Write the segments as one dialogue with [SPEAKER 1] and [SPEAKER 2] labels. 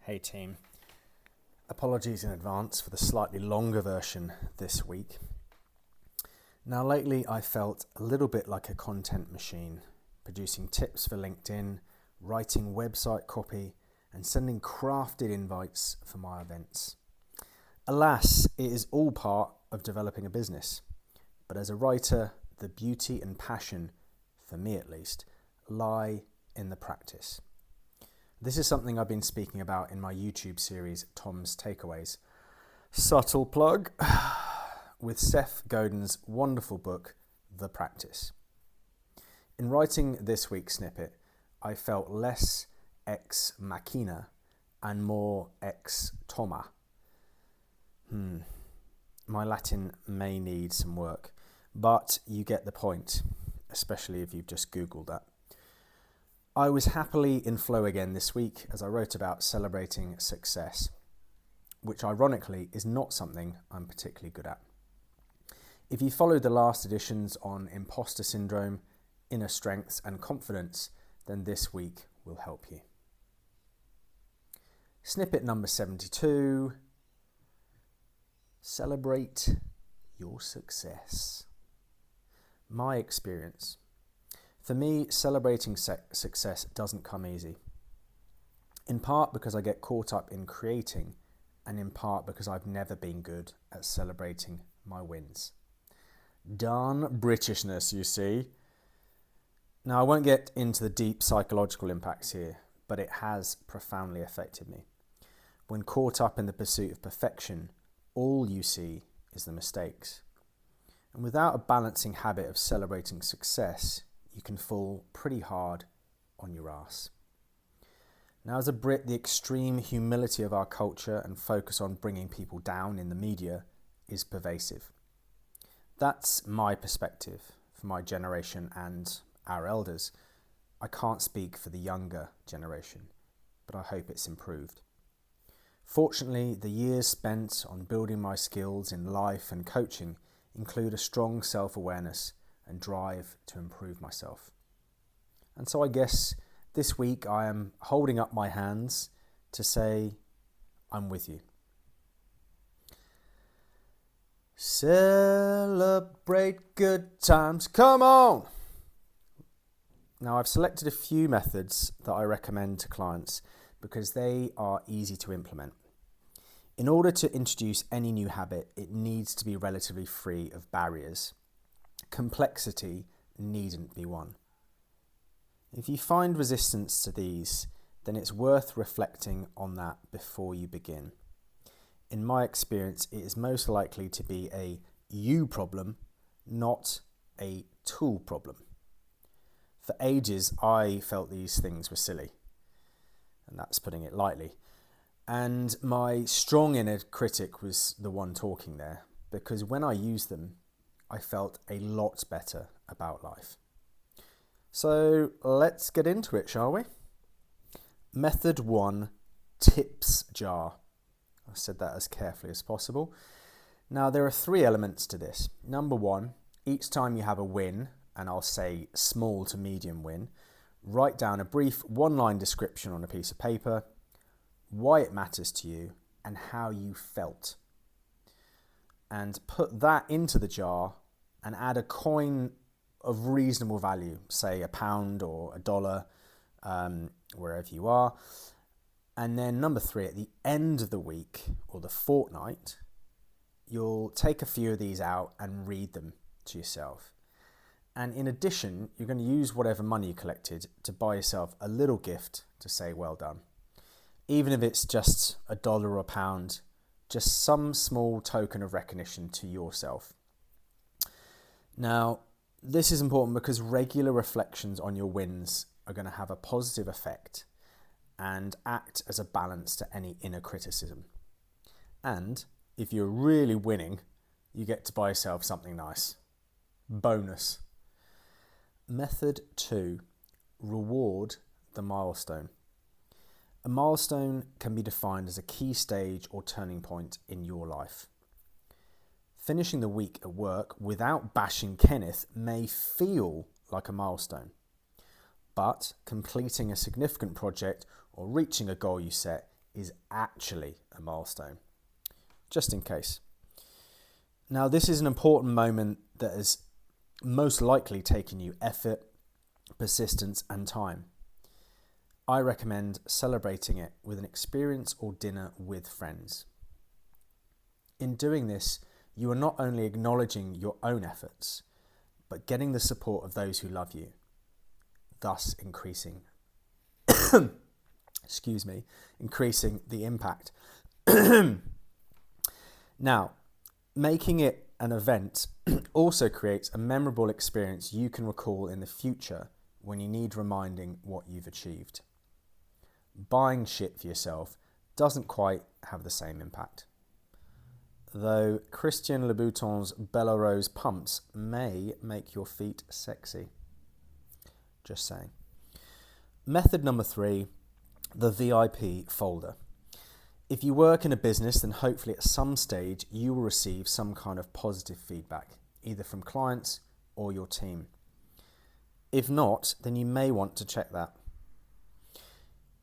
[SPEAKER 1] Hey team, apologies in advance for the slightly longer version this week. Now lately I felt a little bit like a content machine, producing tips for LinkedIn, writing website copy and sending crafted invites for my events. Alas, it is all part of developing a business, but as a writer, the beauty and passion, for me at least, lie in the practice. This is something I've been speaking about in my YouTube series, Tom's Takeaways. Subtle plug, with Seth Godin's wonderful book, The Practice. In writing this week's snippet, I felt less ex machina and more ex Toma. My Latin may need some work, but you get the point, especially if you've just Googled that. I was happily in flow again this week as I wrote about celebrating success, which ironically is not something I'm particularly good at. If you followed the last editions on imposter syndrome, inner strengths and confidence, then this week will help you. Snippet number 72. Celebrate your success. My experience. For me, celebrating success doesn't come easy. In part because I get caught up in creating, and in part because I've never been good at celebrating my wins. Darn Britishness, you see. Now, I won't get into the deep psychological impacts here, but it has profoundly affected me. When caught up in the pursuit of perfection, all you see is the mistakes. And without a balancing habit of celebrating success, you can fall pretty hard on your ass. Now, as a Brit, the extreme humility of our culture and focus on bringing people down in the media is pervasive. That's my perspective for my generation and our elders. I can't speak for the younger generation, but I hope it's improved. Fortunately, the years spent on building my skills in life and coaching include a strong self-awareness and drive to improve myself. And so I guess this week I am holding up my hands to say, I'm with you. Celebrate good times, come on! Now I've selected a few methods that I recommend to clients because they are easy to implement. In order to introduce any new habit, it needs to be relatively free of barriers. Complexity needn't be one. If you find resistance to these, then it's worth reflecting on that before you begin. In my experience, it is most likely to be a you problem, not a tool problem. For ages, I felt these things were silly, and that's putting it lightly. And my strong inner critic was the one talking there, because when I used them, I felt a lot better about life. So let's get into it, shall we? Method 1, tips jar. I said that as carefully as possible. Now there are 3 elements to this. Number 1, each time you have a win, and I'll say small to medium win, write down a brief 1-line description on a piece of paper, why it matters to you, and how you felt. And put that into the jar and add a coin of reasonable value, say £1 or $1, wherever you are. And then number 3, at the end of the week or the fortnight, you'll take a few of these out and read them to yourself. And in addition, you're going to use whatever money you collected to buy yourself a little gift to say well done. Even if it's just $1 or £1, just some small token of recognition to yourself. Now, this is important because regular reflections on your wins are going to have a positive effect and act as a balance to any inner criticism. And if you're really winning, you get to buy yourself something nice. Bonus. Method 2, reward the milestone. A milestone can be defined as a key stage or turning point in your life. Finishing the week at work without bashing Kenneth may feel like a milestone, but completing a significant project or reaching a goal you set is actually a milestone, just in case. Now, this is an important moment that has most likely taken you effort, persistence, and time. I recommend celebrating it with an experience or dinner with friends. In doing this, you are not only acknowledging your own efforts, but getting the support of those who love you, thus increasing increasing the impact. Now, making it an event also creates a memorable experience you can recall in the future when you need reminding what you've achieved. Buying shit for yourself doesn't quite have the same impact, though Christian Louboutin's Bella Rose pumps may make your feet sexy. Just saying. Method number 3, the VIP folder. If you work in a business, then hopefully at some stage you will receive some kind of positive feedback, either from clients or your team. If not, then you may want to check that.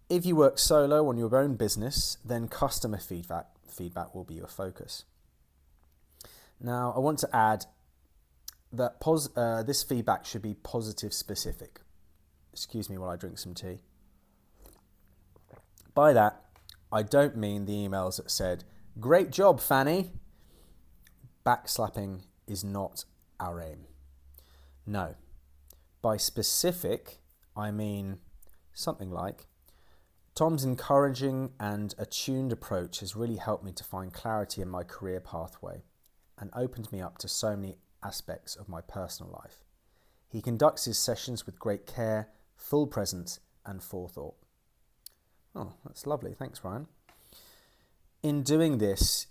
[SPEAKER 1] If you work solo on your own business, then customer feedback will be your focus. Now, I want to add that this feedback should be positive specific. Excuse me while I drink some tea. By that, I don't mean the emails that said, "Great job, Fanny." Backslapping is not our aim. No. By specific, I mean something like, "Tom's encouraging and attuned approach has really helped me to find clarity in my career pathway and opened me up to so many aspects of my personal life. He conducts his sessions with great care, full presence, and forethought." Oh, that's lovely. Thanks, Ryan. In doing this,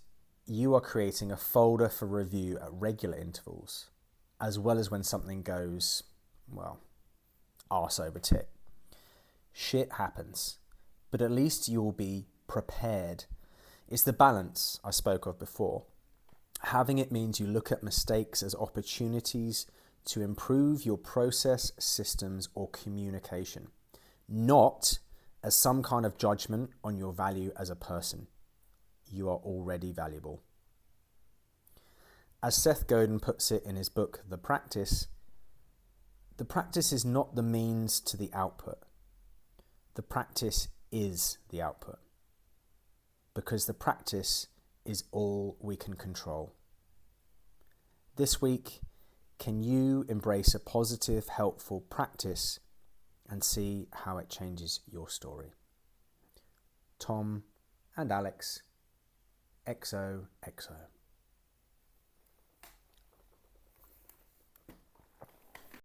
[SPEAKER 1] you are creating a folder for review at regular intervals, as well as when something goes, well, arse over tit. Shit happens, but at least you will be prepared. It's the balance I spoke of before. Having it means you look at mistakes as opportunities to improve your process, systems, or communication, not as some kind of judgment on your value as a person. You are already valuable. As Seth Godin puts it in his book, The Practice is not the means to the output. The practice is the output, because the practice is all we can control. This week, can you embrace a positive, helpful practice and see how it changes your story? Tom and Alex, XOXO.